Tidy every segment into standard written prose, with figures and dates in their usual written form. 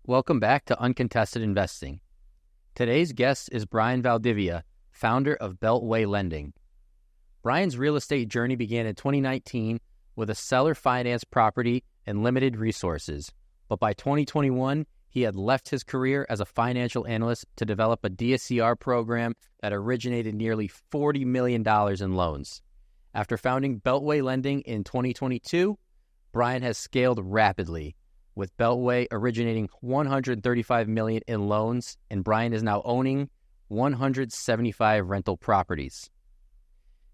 Welcome back to Uncontested Investing. Today's guest is Brian Valdivia, founder of Beltway Lending. Brian's real estate journey began in 2019 with a seller-financed property and limited resources, but by 2021, he had left his career as a financial analyst to develop a DSCR program that originated nearly $40 million in loans. After founding Beltway Lending in 2022, Brian has scaled rapidly, with Beltway originating $135 million in loans, and Brian is now owning 175 rental properties.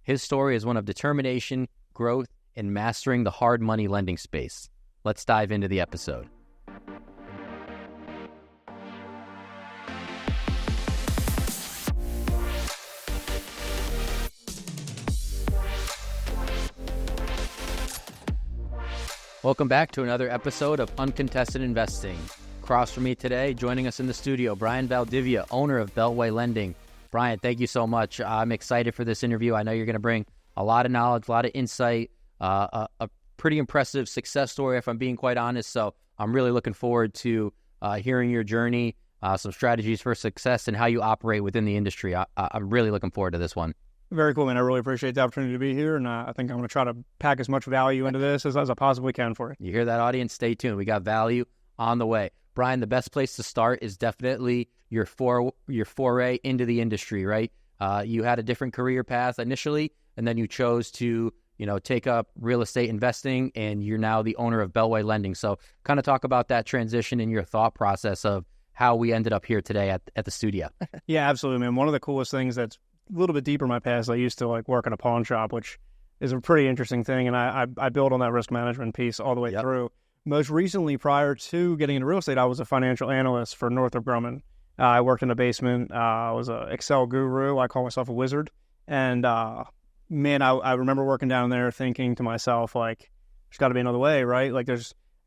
His story is one of determination, growth, and mastering the hard money lending space. Let's dive into the episode. Welcome back to another episode of Uncontested Investing. Across from me today, joining us in the studio, Brian Valdivia, owner of Beltway Lending. Brian, thank you so much. I'm excited for this interview. I know you're going to bring a lot of knowledge, a lot of insight, a pretty impressive success story, if I'm being quite honest. So I'm really looking forward to hearing your journey, some strategies for success, and how you operate within the industry. I'm really looking forward to this one. Very cool, man. I really appreciate the opportunity to be here, and I think I'm going to try to pack as much value into this as I possibly can for you. You hear that, audience? Stay tuned. We got value on the way. Brian, the best place to start is definitely your foray into the industry, right? You had a different career path initially, and then you chose to, take up real estate investing, and you're now the owner of Beltway Lending. So kind of talk about that transition and your thought process of how we ended up here today at the studio. Yeah, absolutely, man. One of the coolest things that's a little bit deeper in my past, I used to work in a pawn shop, which is a pretty interesting thing, and I build on that risk management piece all the way through. Most recently, prior to getting into real estate, I was a financial analyst for Northrop Grumman. I worked in the basement. I was an Excel guru. I call myself a wizard. And man, I remember working down there thinking to myself, there's got to be another way, right?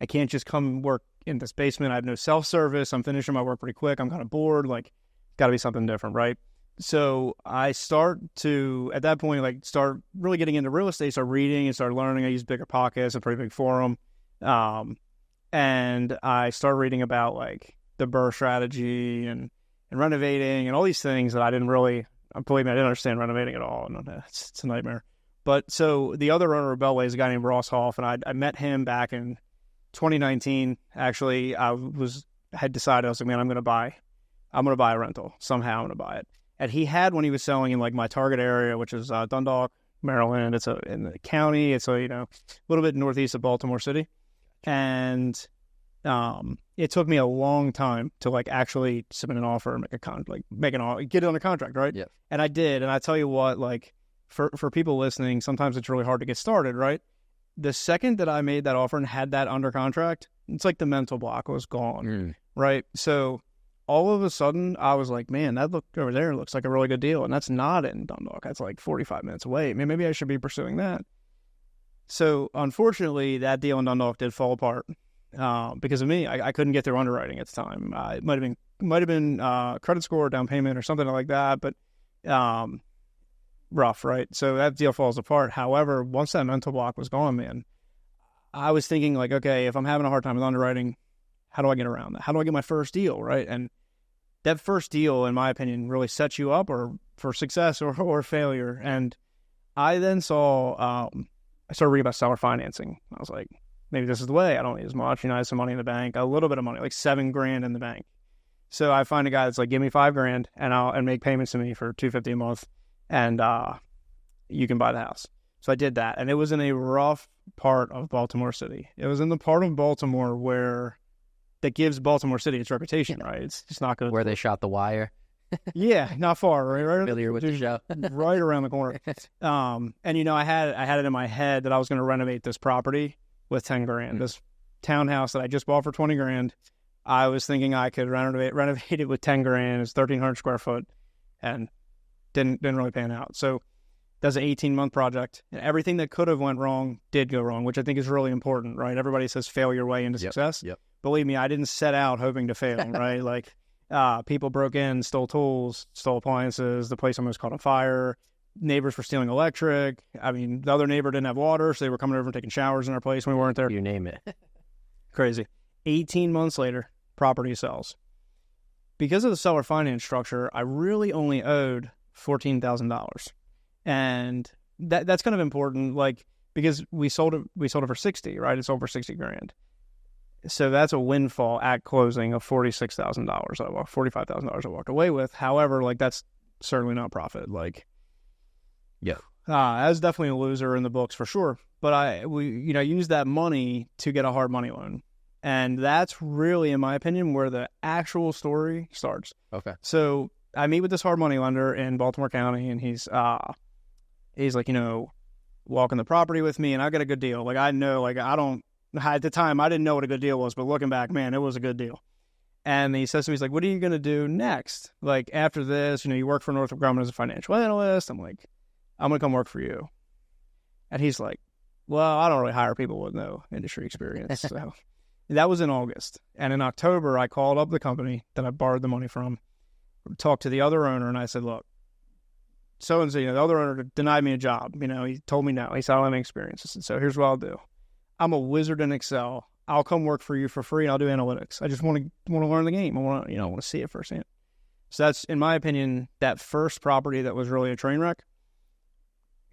I can't just come work in this basement. I have no self-service. I'm finishing my work pretty quick. I'm kind of bored. Got to be something different, right? So I start really getting into real estate, start reading and start learning. I use Bigger Pockets, a pretty big forum. And I started reading about the BRRRR strategy and renovating and all these things that I didn't really, believe me, I didn't understand renovating at all. And it's a nightmare. But so the other owner of Beltway is a guy named Ross Hoff, and I met him back in 2019. Actually, I had decided, I was like, man, I'm going to buy a rental. Somehow I'm going to buy it. And he had one he was selling in my target area, which is Dundalk, Maryland. It's in the county. It's a little bit northeast of Baltimore City. And it took me a long time to actually submit an offer, make an offer, get it under contract, right? Yeah. And I did. And I tell you what, for people listening, sometimes it's really hard to get started, right? The second that I made that offer and had that under contract, it's like the mental block was gone, right? So all of a sudden, I was like, man, that look over there looks like a really good deal. And that's not in Dundalk. That's 45 minutes away. Maybe I should be pursuing that. So unfortunately, that deal in Dundalk did fall apart because of me. I couldn't get their underwriting at the time. It might have been credit score, down payment, or something like that. But rough, right? So that deal falls apart. However, once that mental block was gone, man, I was thinking okay, if I'm having a hard time with underwriting, how do I get around that? How do I get my first deal, right? And that first deal, in my opinion, really sets you up or for success or failure. And I then saw, I started reading about seller financing. I was like, maybe this is the way. I don't need as much. I have some money in the bank, a little bit of money, $7,000 in the bank. So I find a guy that's give me $5,000 and make payments to me for $250 a month, and you can buy the house. So I did that, and it was in a rough part of Baltimore City. It was in the part of Baltimore that gives Baltimore City its reputation, right? It's just not good. Where they shot The Wire. Yeah, not far, right? Familiar with the show. Right around the corner. And I had it in my head that I was going to renovate this property with $10,000. This townhouse that I just bought for $20,000. I was thinking I could renovate it with $10,000. It's 1,300 square foot, and didn't really pan out. So that's an 18-month project, and everything that could have went wrong did go wrong, which I think is really important, right? Everybody says fail your way into success. Yep. Believe me, I didn't set out hoping to fail, right? People broke in, stole tools, stole appliances. The place almost caught on fire. Neighbors were stealing electric. The other neighbor didn't have water, so they were coming over and taking showers in our place when we weren't there. You name it. Crazy. 18 months later, property sells. Because of the seller finance structure, I really only owed $14,000. And that's kind of important, like, because we sold it for 60, right? It's over 60 grand. So that's a windfall at closing of $46,000. $45,000 I walked away with. However, like, that's certainly not profit. Like, yeah, I was definitely a loser in the books for sure. But we used that money to get a hard money loan. And that's really, in my opinion, where the actual story starts. Okay. So I meet with this hard money lender in Baltimore County, and he's like, walking the property with me, and I got a good deal. Like, I know, like, at the time, I didn't know what a good deal was, but looking back, man, it was a good deal. And he says to me, he's like, what are you going to do next? Like, after this, you work for Northrop Grumman as a financial analyst. I'm like, I'm going to come work for you. And he's like, well, I don't really hire people with no industry experience. So that was in August. And in October, I called up the company that I borrowed the money from, talked to the other owner, and I said, look, so-and-so, the other owner denied me a job. He told me no. He said, I don't have any experience. I said, so here's what I'll do. I'm a wizard in Excel. I'll come work for you for free, and I'll do analytics. I just want to learn the game. I want to see it firsthand. So that's, in my opinion, that first property that was really a train wreck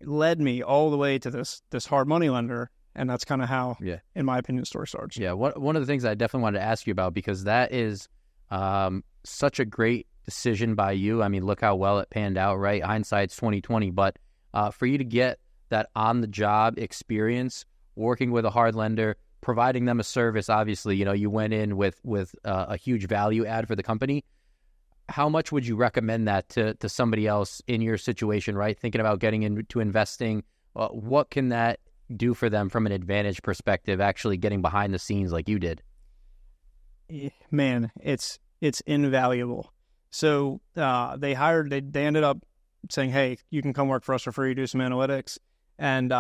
led me all the way to this hard money lender. And that's kind of how, in my opinion, the story starts. Yeah, one of the things I definitely wanted to ask you about, because that is such a great decision by you. I mean, look how well it panned out, right? Hindsight's 20/20. But for you to get that on-the-job experience, working with a hard lender, providing them a service, obviously, you went in with a huge value add for the company. How much would you recommend that to somebody else in your situation, right? Thinking about getting into investing, what can that do for them from an advantage perspective, actually getting behind the scenes like you did? Man, it's invaluable. So they ended up saying, hey, you can come work for us for free, do some analytics. And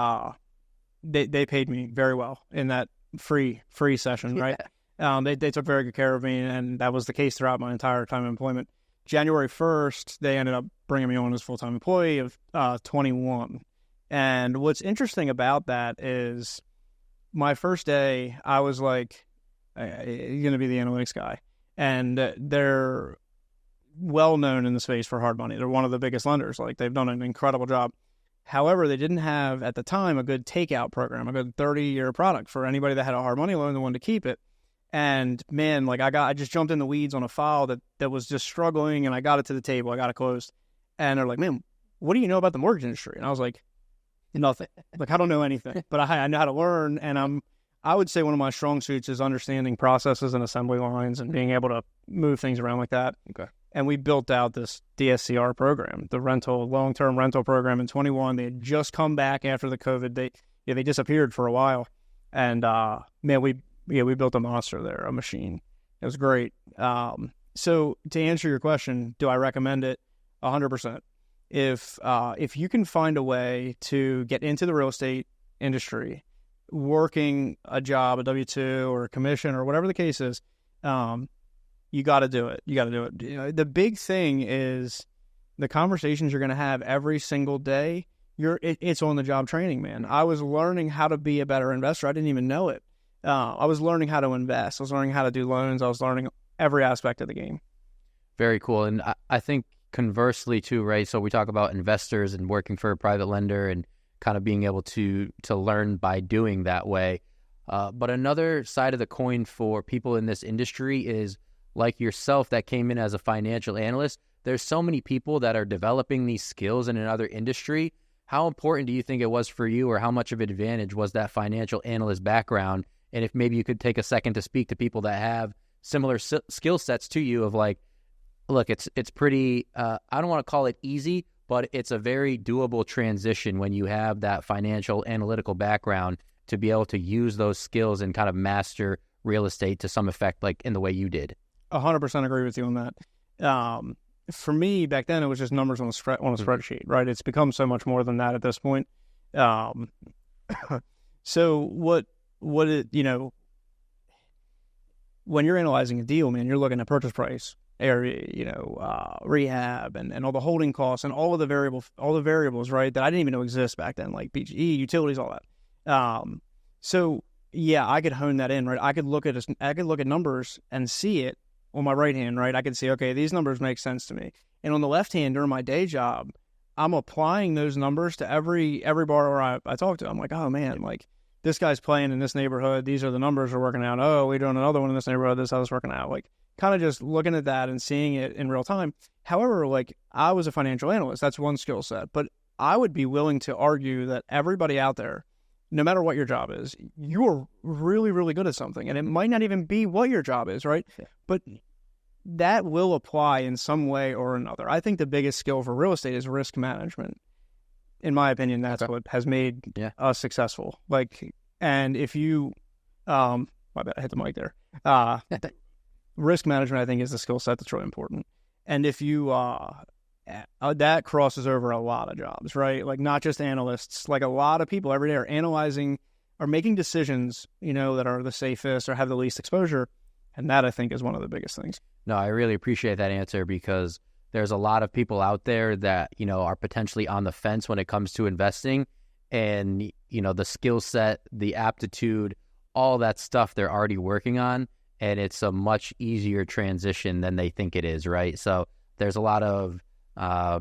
they paid me very well in that free session, right? They took very good care of me, and that was the case throughout my entire time of employment. January 1st, they ended up bringing me on as a full-time employee of 21. And what's interesting about that is my first day, I was like, you're going to be the analytics guy. And they're well known in the space for hard money. They're one of the biggest lenders. Like, they've done an incredible job. However, they didn't have, at the time, a good takeout program, a good 30-year product for anybody that had a hard money loan and wanted to keep it. And man, like, I just jumped in the weeds on a file that was just struggling, and I got it to the table. I got it closed. And they're like, man, what do you know about the mortgage industry? And I was like, nothing. Like, I don't know anything, but I know how to learn. And I would say one of my strong suits is understanding processes and assembly lines and being able to move things around like that. Okay. And we built out this DSCR program, the long-term rental program in 21. They had just come back after the COVID. They disappeared for a while. And man, we built a monster there, a machine. It was great. So to answer your question, do I recommend it? 100%. If you can find a way to get into the real estate industry, working a job, a W-2 or a commission or whatever the case is, you got to do it. You got to do it. The big thing is the conversations you're going to have every single day. It's on the job training, man. I was learning how to be a better investor. I didn't even know it. I was learning how to invest. I was learning how to do loans. I was learning every aspect of the game. Very cool. And I think conversely too, right? So we talk about investors and working for a private lender and kind of being able to learn by doing that way. But another side of the coin for people in this industry is, like yourself that came in as a financial analyst, there's so many people that are developing these skills in another industry. How important do you think it was for you, or how much of an advantage was that financial analyst background? And if maybe you could take a second to speak to people that have similar skill sets to you of like, look, it's pretty, I don't want to call it easy, but it's a very doable transition when you have that financial analytical background to be able to use those skills and kind of master real estate to some effect, like in the way you did. 100% agree with you on that. For me, back then, it was just numbers on a spreadsheet, right? It's become so much more than that at this point. So what it, when you're analyzing a deal, man, you're looking at purchase price, area, rehab, and all the holding costs and all the variables, right, that I didn't even know exist back then, like BGE, utilities, all that. So yeah, I could hone that in, right? I could look at numbers and see it on my right hand, right? I could see, okay, these numbers make sense to me. And on the left hand, during my day job, I'm applying those numbers to every borrower I talk to. I'm like, oh man, like this guy's playing in this neighborhood. These are the numbers we're working out. Oh, we're doing another one in this neighborhood. This is how it's working out. Like kind of just looking at that and seeing it in real time. However, like I was a financial analyst. That's one skill set. But I would be willing to argue that everybody out there, no matter what your job is, you are really, really good at something. And it might not even be what your job is, right? Yeah. But that will apply in some way or another. I think the biggest skill for real estate is risk management. In my opinion, that's what has made us successful. Like, and if you, my bad, I hit the mic there. Risk management, I think, is the skill set that's really important. And if you, that crosses over a lot of jobs, right? Like not just analysts, like a lot of people every day are analyzing, are making decisions, you know, that are the safest or have the least exposure. And that, I think, is one of the biggest things. No, I really appreciate that answer because there's a lot of people out there that, you know, are potentially on the fence when it comes to investing, and, you know, the skill set, the aptitude, all that stuff they're already working on, and it's a much easier transition than they think it is, right? So there's a lot of, I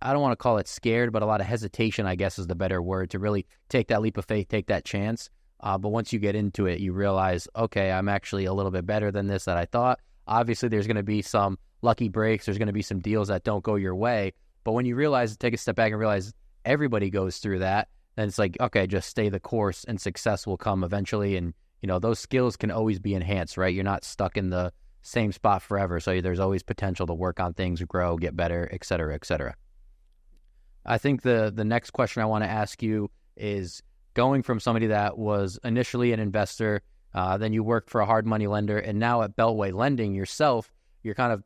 don't want to call it scared, but a lot of hesitation, I guess is the better word, to really take that leap of faith, take that chance. But once you get into it, you realize, okay, I'm actually a little bit better than this that I thought. Obviously, there's going to be some lucky breaks. There's going to be some deals that don't go your way. But when you realize, take a step back and realize everybody goes through that, then it's like, okay, just stay the course and success will come eventually. And, you know, those skills can always be enhanced, right? You're not stuck in the same spot forever. So there's always potential to work on things, grow, get better, et cetera, et cetera. I think the next question I want to ask you is, going from somebody that was initially an investor, then you worked for a hard money lender, and now at Beltway Lending yourself, you're kind of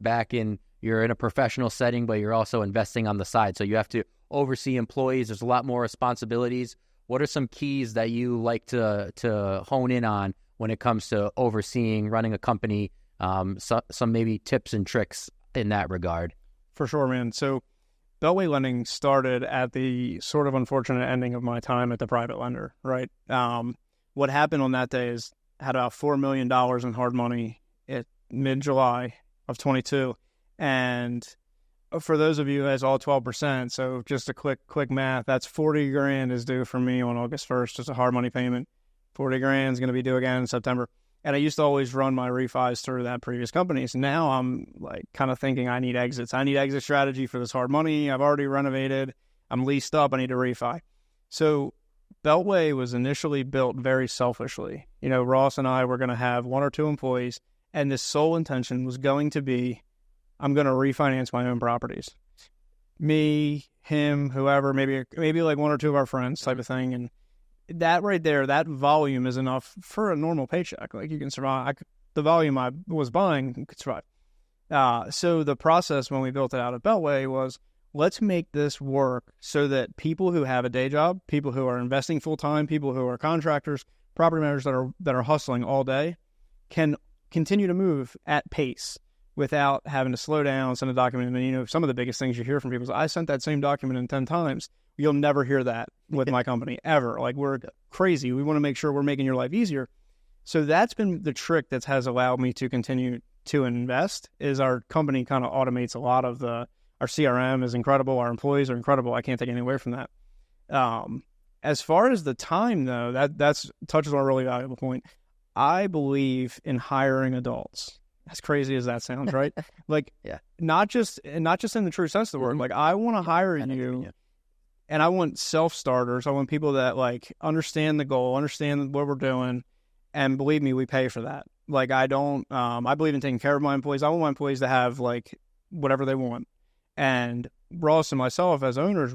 you're in a professional setting, but you're also investing on the side. So you have to oversee employees. There's a lot more responsibilities. What are some keys that you like to hone in on when it comes to overseeing, running a company, some maybe tips and tricks in that regard? For sure, man. So Beltway Lending started at the sort of unfortunate ending of my time at the private lender, right? What happened on that day is had about $4 million in hard money at mid-July of 22. And for those of you as all 12%, so just a quick math, that's 40 grand is due from me on August 1st, just a hard money payment. 40 grand is going to be due again in September. And I used to always run my refis through that previous company. So now I'm like kind of thinking I need exits. I need exit strategy for this hard money. I've already renovated. I'm leased up. I need to refi. So Beltway was initially built very selfishly. You know, Ross and I were going to have one or two employees, and the sole intention was going to be, I'm going to refinance my own properties. Me, him, whoever, maybe like one or two of our friends type of thing. And that right there, that volume is enough for a normal paycheck. Like you can survive. The volume I was buying could survive. So the process when we built it out at Beltway was, let's make this work so that people who have a day job, people who are investing full time, people who are contractors, property managers that are hustling all day, can continue to move at pace without having to slow down, send a document. And, you know, some of the biggest things you hear from people is, I sent that same document in 10 times. You'll never hear that with my company ever. Like, we're crazy. We want to make sure we're making your life easier. So that's been the trick that has allowed me to continue to invest, is our company kind of automates a lot of our CRM is incredible. Our employees are incredible. I can't take anything away from that. As far as the time, though, that's touches on a really valuable point. I believe in hiring adults. As crazy as that sounds, right? Like, yeah, not just in the true sense of the word. Like, I want to hire you, and I want self-starters. I want people that like understand the goal, understand what we're doing, and believe me, we pay for that. Like, I don't. I believe in taking care of my employees. I want my employees to have like whatever they want. And Ross and myself as owners,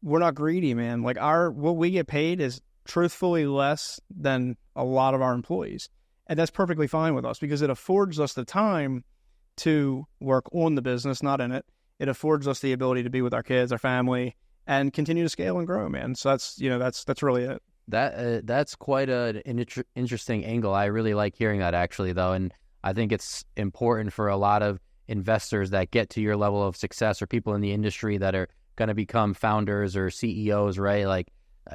we're not greedy, man. Like, what we get paid is truthfully less than a lot of our employees. And that's perfectly fine with us because it affords us the time to work on the business, not in it. It affords us the ability to be with our kids, our family, and continue to scale and grow, man. So that's really it. That's quite an interesting angle. I really like hearing that, actually, though. And I think it's important for a lot of investors that get to your level of success, or people in the industry that are going to become founders or CEOs, right? Like,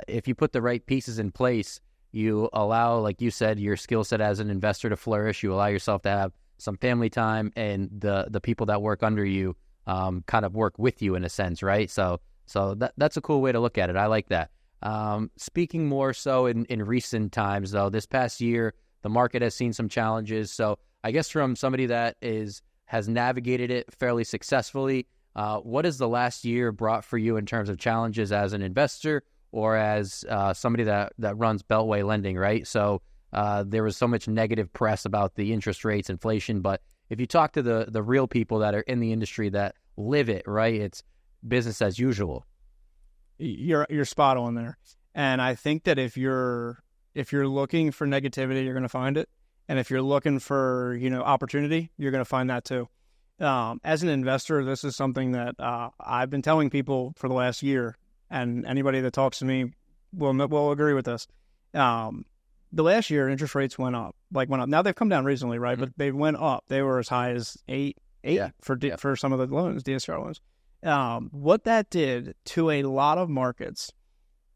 if you put the right pieces in place, You allow, like you said, your skill set as an investor to flourish. You allow yourself to have some family time, and the people that work under you kind of work with you in a sense, right? So that's a cool way to look at it. I like that. Speaking more so in recent times, though, this past year, the market has seen some challenges. So I guess from somebody that has navigated it fairly successfully, what has the last year brought for you in terms of challenges as an investor or as somebody that runs Beltway Lending, right? So there was so much negative press about the interest rates, inflation, but if you talk to the real people that are in the industry that live it, right, it's business as usual. You're spot on there. And I think that if you're looking for negativity, you're going to find it. And if you're looking for, opportunity, you're going to find that too. As an investor, this is something that I've been telling people for the last year, and anybody that talks to me will agree with this. The last year, interest rates went up. Now they've come down recently, right? Mm-hmm. But they went up. They were as high as 8 for some of the loans, DSCR loans. What that did to a lot of markets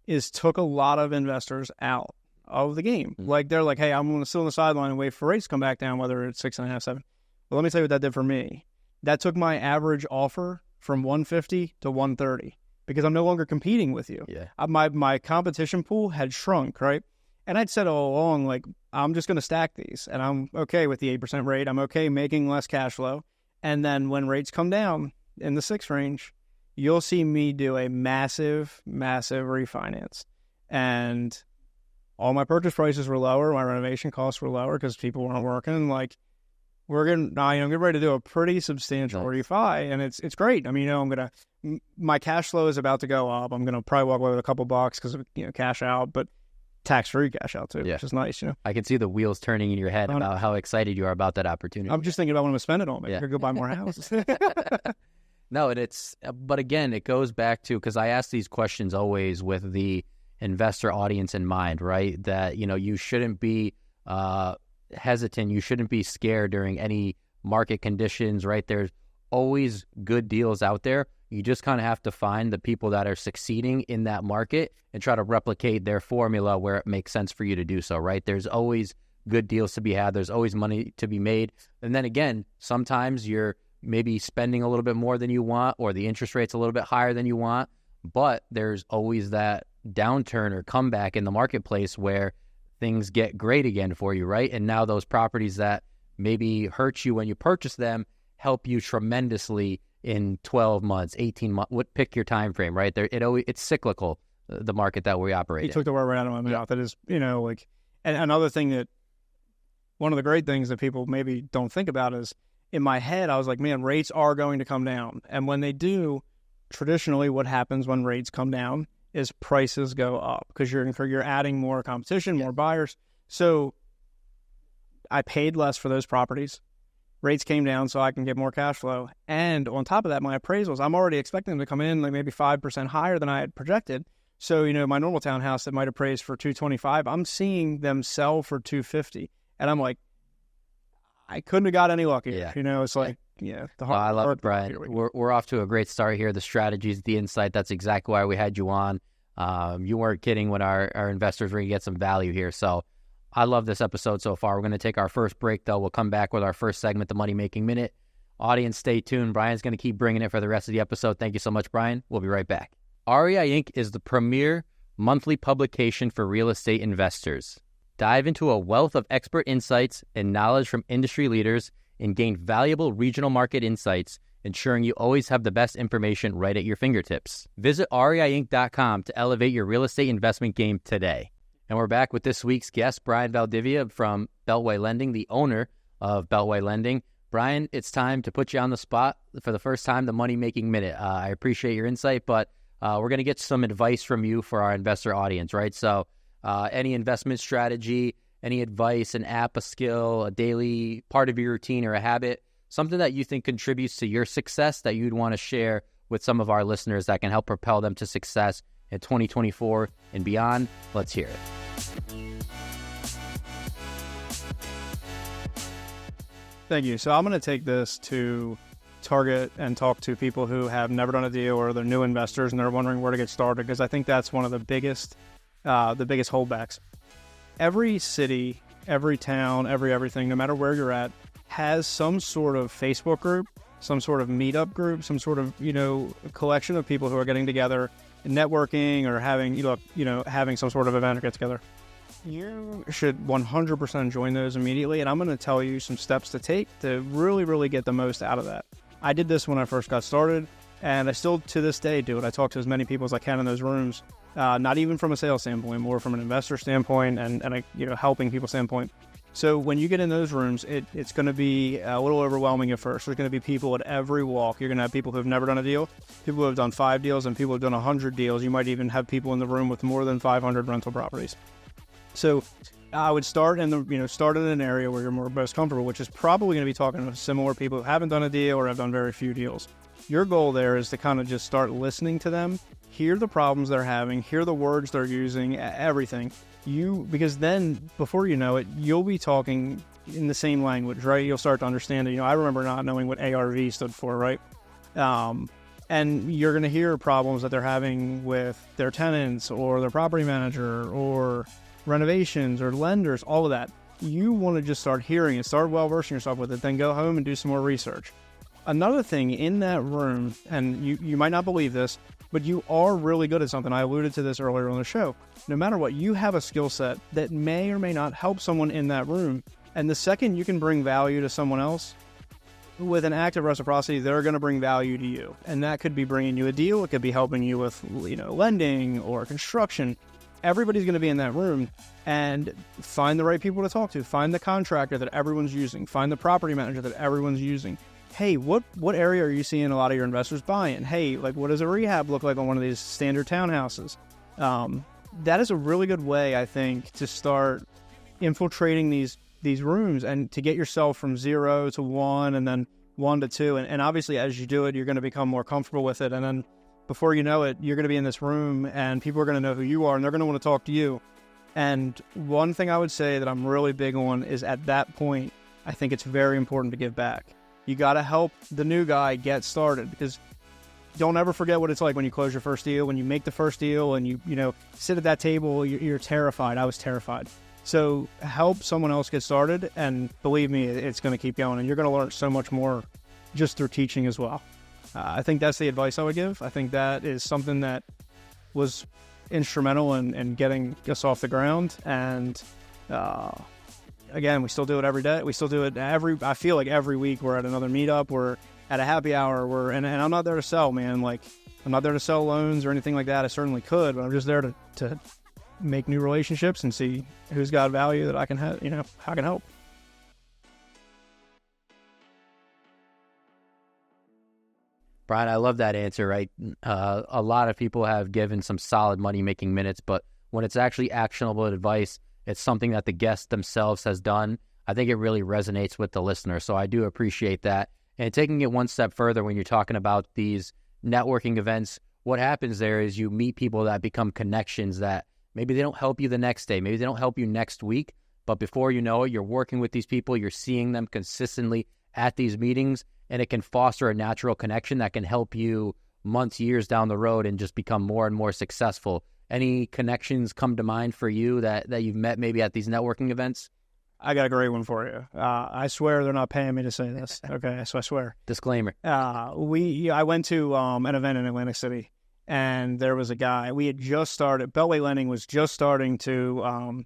is took a lot of investors out of the game. Mm-hmm. They're like, hey, I'm going to sit on the sideline and wait for rates to come back down, whether it's 6.5, 7. Well, let me tell you what that did for me. That took my average offer from 150 to 130 because I'm no longer competing with you. Yeah. My competition pool had shrunk, right? And I'd said all along, I'm just going to stack these, and I'm okay with the 8% rate. I'm okay making less cash flow. And then when rates come down in the 6 range, you'll see me do a massive, massive refinance. And all my purchase prices were lower. My renovation costs were lower because people weren't working. I'm getting ready to do a pretty substantial refi, and it's great. I mean, my cash flow is about to go up. I'm going to probably walk away with a couple bucks because of, cash out, but tax-free cash out too, which is nice, I can see the wheels turning in your head about how excited you are about that opportunity. I'm just thinking about when I'm going to spend it on. Maybe I could go buy more houses. No, but again, it goes back to, because I ask these questions always with the investor audience in mind, right? That, you shouldn't be hesitant. You shouldn't be scared during any market conditions, right? There's always good deals out there. You just kind of have to find the people that are succeeding in that market and try to replicate their formula where it makes sense for you to do so, right? There's always good deals to be had. There's always money to be made. And then again, sometimes you're maybe spending a little bit more than you want, or the interest rate's a little bit higher than you want, but there's always that downturn or comeback in the marketplace where things get great again for you, right? And now those properties that maybe hurt you when you purchase them help you tremendously in 12 months, 18 months, pick your time frame, right? It's cyclical, the market that we operate in. You took the word right out of my mouth. That is, and another thing that, one of the great things that people maybe don't think about is, in my head, I was like, man, rates are going to come down. And when they do, traditionally what happens when rates come down is prices go up because you're adding more competition, more buyers. So I paid less for those properties. Rates came down so I can get more cash flow. And on top of that, my appraisals, I'm already expecting them to come in maybe 5% higher than I had projected. So, my normal townhouse that might appraise for $225, I'm seeing them sell for $250. And I'm like, I couldn't have got any luckier. Yeah. It's like, I love it, Brian. We're off to a great start here. The strategies, the insight, that's exactly why we had you on. You weren't kidding when our investors were going to get some value here. So I love this episode so far. We're going to take our first break, though. We'll come back with our first segment, the Money Making Minute. Audience, stay tuned. Brian's going to keep bringing it for the rest of the episode. Thank you so much, Brian. We'll be right back. REI Inc. is the premier monthly publication for real estate investors. Dive into a wealth of expert insights and knowledge from industry leaders and gain valuable regional market insights, ensuring you always have the best information right at your fingertips. Visit REIInc.com to elevate your real estate investment game today. And we're back with this week's guest, Brian Valdivia from Beltway Lending, the owner of Beltway Lending. Brian, it's time to put you on the spot for the first time, the Money Making Minute. I appreciate your insight, but we're going to get some advice from you for our investor audience, right? So any investment strategy, any advice, an app, a skill, a daily part of your routine or a habit, something that you think contributes to your success that you'd want to share with some of our listeners that can help propel them to success in 2024 and beyond. Let's hear it. Thank you. So I'm going to take this to target and talk to people who have never done a deal or they're new investors and they're wondering where to get started, because I think that's one of the biggest holdbacks. every city, every town, everything, no matter where you're at, has some sort of Facebook group, some sort of meetup group, some sort of, collection of people who are getting together and networking or having some sort of event or get together. You should 100% join those immediately, and I'm going to tell you some steps to take to really, really get the most out of that. I did this when I first got started, and I still to this day do it. I talk to as many people as I can in those rooms, not even from a sales standpoint, more from an investor standpoint and helping people standpoint. So when you get in those rooms, it's going to be a little overwhelming at first. There's going to be people at every walk. You're going to have people who have never done a deal, people who have done 5 deals, and people who have done 100 deals. You might even have people in the room with more than 500 rental properties. So I would start in an area where you're most comfortable, which is probably going to be talking to similar people who haven't done a deal or have done very few deals. Your goal there is to kind of just start listening to them, hear the problems they're having, hear the words they're using, everything. Because then, before you know it, you'll be talking in the same language, right? You'll start to understand it. I remember not knowing what ARV stood for, right? And you're going to hear problems that they're having with their tenants or their property manager or renovations or lenders, all of that. You want to just start hearing it, start well-versing yourself with it, then go home and do some more research. Another thing in that room, and you might not believe this, but you are really good at something. I alluded to this earlier on the show. No matter what, you have a skill set that may or may not help someone in that room. And the second you can bring value to someone else, with an act of reciprocity, they're going to bring value to you. And that could be bringing you a deal. It could be helping you with, lending or construction. Everybody's going to be in that room, and find the right people to talk to. Find the contractor that everyone's using. Find the property manager that everyone's using. Hey, what area are you seeing a lot of your investors buying? Hey, what does a rehab look like on one of these standard townhouses? That is a really good way, I think, to start infiltrating these rooms and to get yourself from 0 to 1 and then 1 to 2. And obviously, as you do it, you're going to become more comfortable with it. And then before you know it, you're going to be in this room and people are going to know who you are and they're going to want to talk to you. And one thing I would say that I'm really big on is at that point, I think it's very important to give back. You got to help the new guy get started, because don't ever forget what it's like when you close your first deal, when you make the first deal and you sit at that table, you're terrified. I was terrified. So help someone else get started, and believe me, it's going to keep going, and you're going to learn so much more just through teaching as well. I think that's the advice I would give. I think that is something that was instrumental in getting us off the ground. And again, we still do it every day. We still do it I feel like every week we're at another meetup, we're at a happy hour, and I'm not there to sell, man. I'm not there to sell loans or anything like that. I certainly could, but I'm just there to make new relationships and see who's got value that I can have, how I can help. Brian, I love that answer, right? A lot of people have given some solid money-making minutes, but when it's actually actionable advice, it's something that the guest themselves has done. I think it really resonates with the listener, so I do appreciate that. And taking it one step further, when you're talking about these networking events, what happens there is you meet people that become connections that maybe they don't help you the next day, maybe they don't help you next week, but before you know it, you're working with these people, you're seeing them consistently at these meetings, and it can foster a natural connection that can help you months, years down the road and just become more and more successful. Any connections come to mind for you that you've met maybe at these networking events? I got a great one for you. I swear they're not paying me to say this. Okay, so I swear. Disclaimer. I went to an event in Atlantic City, and there was a guy. We had just started. Beltway Lending was just starting to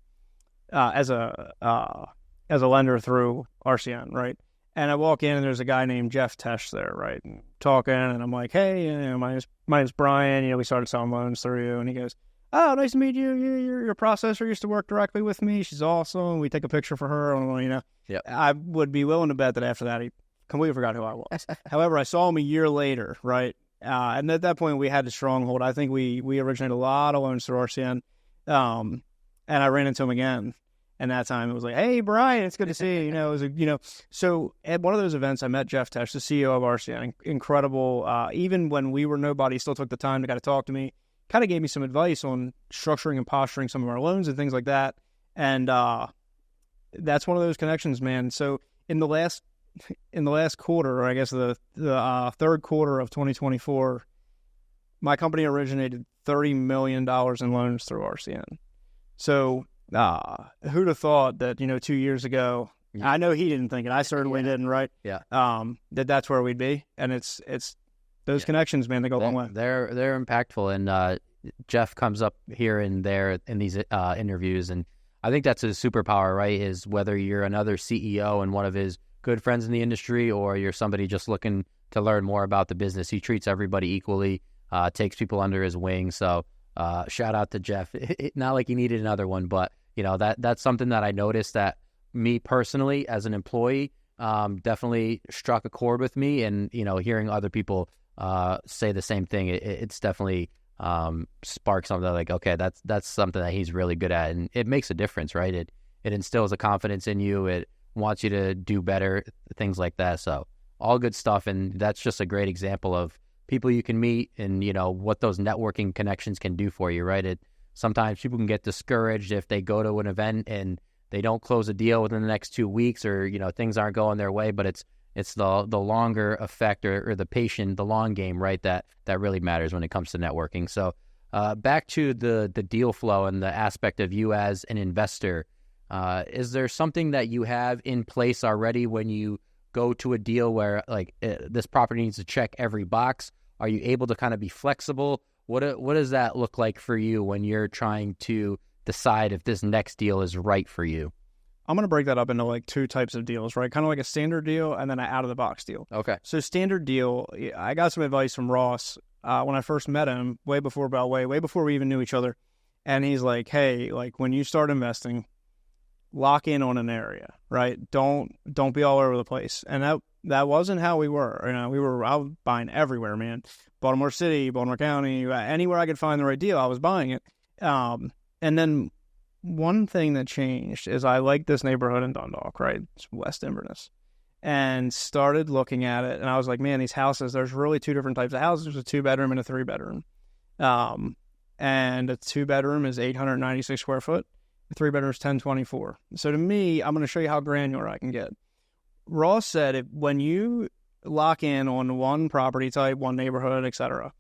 as a lender through RCN, right? And I walk in, and there's a guy named Jeff Tesh there, right? And talking, and I'm like, hey, my name's Brian. We started selling loans through you. And he goes, oh, nice to meet you. Your processor used to work directly with me. She's awesome. We take a picture for her. Yep. I would be willing to bet that after that, he completely forgot who I was. However, I saw him a year later, right? And at that point, we had the stronghold. I think we originated a lot of loans through RCN. And I ran into him again. And that time it was like, hey, Brian, it's good to see you. So at one of those events, I met Jeff Tesh, the CEO of RCN. Incredible. Even when we were nobody, he still took the time to kind of talk to me, kind of gave me some advice on structuring and posturing some of our loans and things like that. And that's one of those connections, man. So in the last quarter, or I guess the third quarter of 2024, my company originated $30 million in loans through RCN. So Who'd have thought that, 2 years ago, Yeah. I know he didn't think it. I certainly didn't, right? Yeah. That's where we'd be. And it's those connections, man, they go a long way. They're impactful. And Jeff comes up here and there in these interviews. And I think that's his superpower, right? Is whether you're another CEO and one of his good friends in the industry, or you're somebody just looking to learn more about the business. He treats everybody equally, takes people under his wing. So shout out to Jeff. Not like he needed another one, but that's something that I noticed that me personally as an employee definitely struck a chord with me. And, hearing other people say the same thing, it's definitely sparked something like, okay, that's something that he's really good at. And it makes a difference, right? It instills a confidence in you. It wants you to do better, things like that. So all good stuff. And that's just a great example of people you can meet and, what those networking connections can do for you, right? Sometimes people can get discouraged if they go to an event and they don't close a deal within the next 2 weeks, or, things aren't going their way, but it's the longer effect or the patient, the long game, right? That really matters when it comes to networking. So back to the deal flow and the aspect of you as an investor. Is there something that you have in place already when you go to a deal where this property needs to check every box? Are you able to kind of be flexible? What does that look like for you when you're trying to decide if this next deal is right for you? I'm going to break that up into two types of deals, right? Kind of like a standard deal and then an out-of-the-box deal. Okay. So standard deal, I got some advice from Ross when I first met him, way before Beltway, way before we even knew each other. And he's like, hey, when you start investing, lock in on an area, right? Don't be all over the place. And that wasn't how we were. We were out buying everywhere, man. Baltimore City, Baltimore County, anywhere I could find the right deal, I was buying it. And then one thing that changed is I like this neighborhood in Dundalk, right? It's West Inverness. And started looking at it, and I was like, man, these houses, there's really two different types of houses. There's a 2-bedroom and a 3-bedroom. And a 2-bedroom is 896 square foot. The 3-bedroom is 1024. So to me, I'm going to show you how granular I can get. Ross said when you lock in on one property type, one neighborhood, etc.,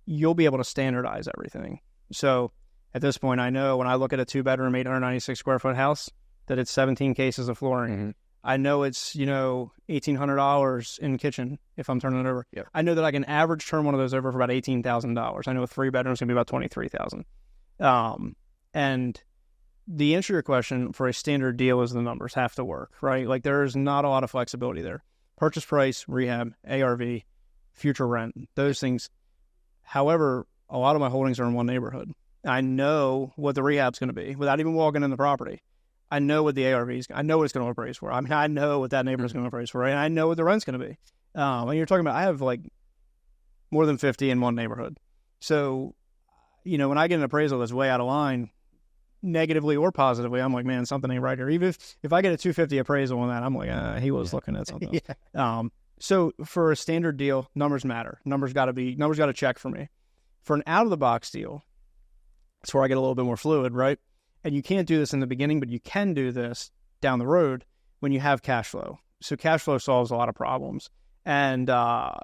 you'll be able to standardize everything. So at this point, I know when I look at a 2-bedroom, 896 square foot house, that it's 17 cases of flooring. Mm-hmm. I know it's, $1,800 in kitchen if I'm turning it over. Yep. I know that I can average turn one of those over for about $18,000. I know a 3-bedroom is going to be about $23,000. And the answer to your question for a standard deal is the numbers have to work, right? There's not a lot of flexibility there. Purchase price, rehab, ARV, future rent, those things. However, a lot of my holdings are in one neighborhood. I know what the rehab's going to be without even walking in the property. I know what the ARV is. I know what it's going to appraise for. I know what that neighborhood's going to appraise for, right? And I know what the rent's going to be. And you're talking about, I have more than 50 in one neighborhood. So, when I get an appraisal that's way out of line, negatively or positively, I'm like, man, something ain't right here. Even if I get a 250 appraisal on that, I'm like, he was looking at something. Yeah. So for a standard deal, numbers matter. Numbers got to check for me. For an out of the box deal, that's where I get a little bit more fluid, right? And you can't do this in the beginning, but you can do this down the road when you have cash flow. So cash flow solves a lot of problems. And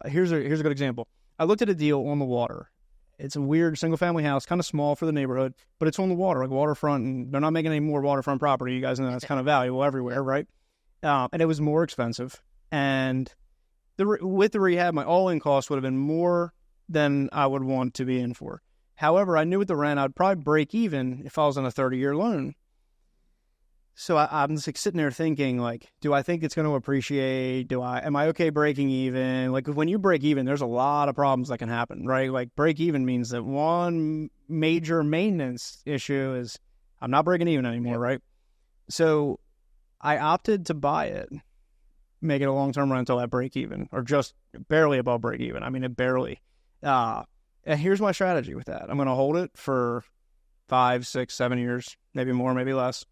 here's a good example. I looked at a deal on the water. It's a weird single-family house, kind of small for the neighborhood, but it's on the water, waterfront, and they're not making any more waterfront property. You guys know that's kind of valuable everywhere, right? And it was more expensive. And with the rehab, my all-in cost would have been more than I would want to be in for. However, I knew with the rent, I'd probably break even if I was on a 30-year loan. So I'm just sitting there thinking, do I think it's going to appreciate? Am I okay breaking even? When you break even, there's a lot of problems that can happen, right? Break even means that one major maintenance issue is I'm not breaking even anymore, right? So I opted to buy it, make it a long-term rental at break even, or just barely above break even. I mean, it barely. And here's my strategy with that. I'm going to hold it for 5, 6, 7 years, maybe more, maybe less.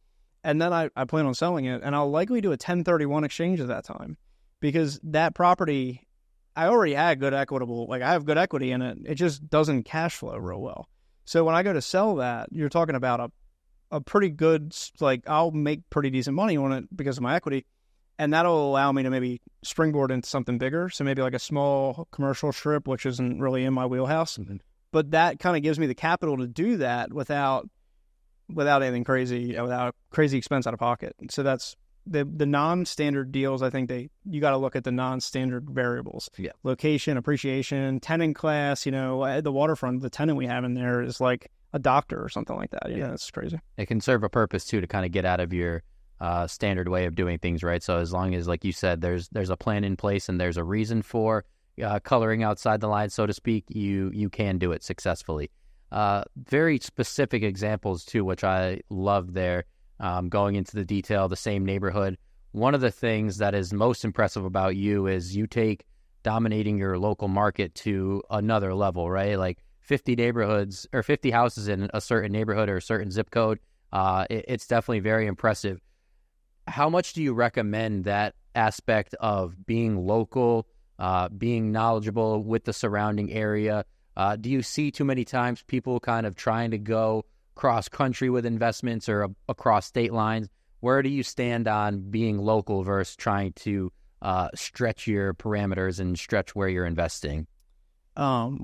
And then I plan on selling it, and I'll likely do a 1031 exchange at that time because that property, I already had good equitable, I have good equity in it. It just doesn't cash flow real well. So when I go to sell that, you're talking about a pretty good, I'll make pretty decent money on it because of my equity, and that'll allow me to maybe springboard into something bigger. So maybe a small commercial strip, which isn't really in my wheelhouse. Mm-hmm. But that kind of gives me the capital to do that without without anything crazy, without crazy expense out of pocket. So that's the non-standard deals. I think you got to look at the non-standard variables. Yeah. Location, appreciation, tenant class. At the waterfront, the tenant we have in there is like a doctor or something like that. Yeah, that's crazy. It can serve a purpose too, to kind of get out of your standard way of doing things, right? So as long as, like you said, there's a plan in place and there's a reason for coloring outside the line, so to speak, you can do it successfully. Very specific examples too, which I love there. Going into the detail, the same neighborhood. One of the things that is most impressive about you is you take dominating your local market to another level, right? Like 50 neighborhoods or 50 houses in a certain neighborhood or a certain zip code. It's definitely very impressive. How much do you recommend that aspect of being local, being knowledgeable with the surrounding area? Do you see too many times people kind of trying to go cross country with investments or across state lines? Where do you stand on being local versus trying to stretch your parameters and stretch where you're investing? Whatever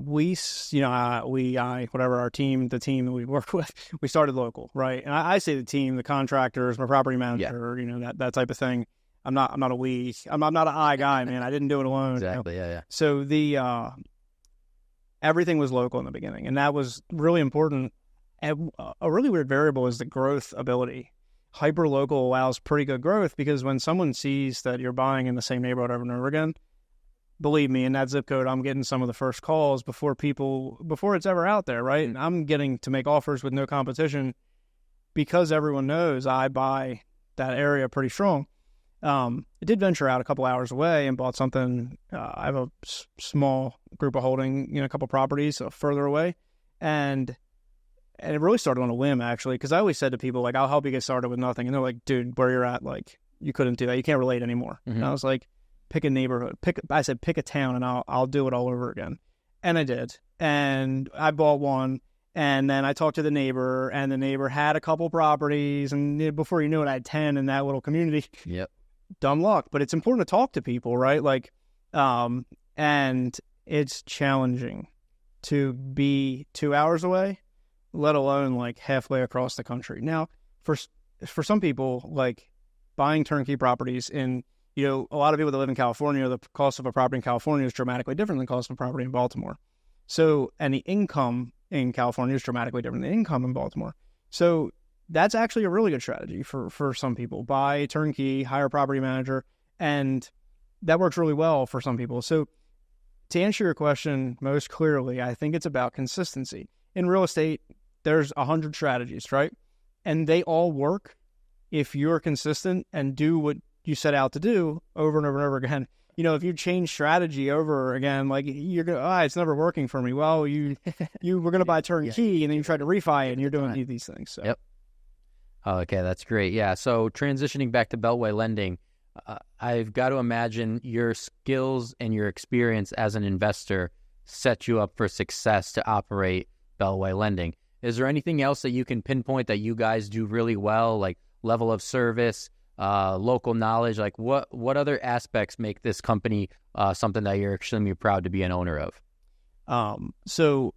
the team that we work with, we started local, right? And I say the team, the contractors, my property manager, that type of thing. I'm not an I guy, man. I didn't do it alone. Exactly. Yeah. So everything was local in the beginning, and that was really important. And a really weird variable is the growth ability. Hyper local allows pretty good growth because when someone sees that you're buying in the same neighborhood over and over again, believe me, in that zip code, I'm getting some of the first calls before it's ever out there, right? And I'm getting to make offers with no competition because everyone knows I buy that area pretty strong. I did venture out a couple hours away and bought something. I have a small group of holding, a couple properties further away, and it really started on a whim, actually, because I always said to people, like, I'll help you get started with nothing. And they're like, dude, where you're at, like, you couldn't do that. You can't relate anymore. Mm-hmm. And I was like, pick a neighborhood. Pick a town, and I'll do it all over again. And I did. And I bought one, and then I talked to the neighbor, and the neighbor had a couple properties, and before you knew it, I had 10 in that little community. Yep. Dumb luck. But it's important to talk to people, right? Like, and it's challenging to be 2 hours away, let alone like halfway across the country. Now, for some people, like buying turnkey properties in, a lot of people that live in California, the cost of a property in California is dramatically different than the cost of a property in Baltimore. So, and the income in California is dramatically different than the income in Baltimore. So that's actually a really good strategy for some people. Buy turnkey, hire a property manager, and that works really well for some people. So to answer your question most clearly, I think it's about consistency. In real estate, there's 100 strategies, right? And they all work if you're consistent and do what you set out to do over and over and over again. If you change strategy over again, like you're going, it's never working for me. Well, you were going to buy turnkey and then you tried to refi it and you're doing these things. So. Yep. Okay, that's great. Yeah. So transitioning back to Beltway Lending, I've got to imagine your skills and your experience as an investor set you up for success to operate Beltway Lending. Is there anything else that you can pinpoint that you guys do really well, like level of service, local knowledge? Like what other aspects make this company something that you're extremely proud to be an owner of? So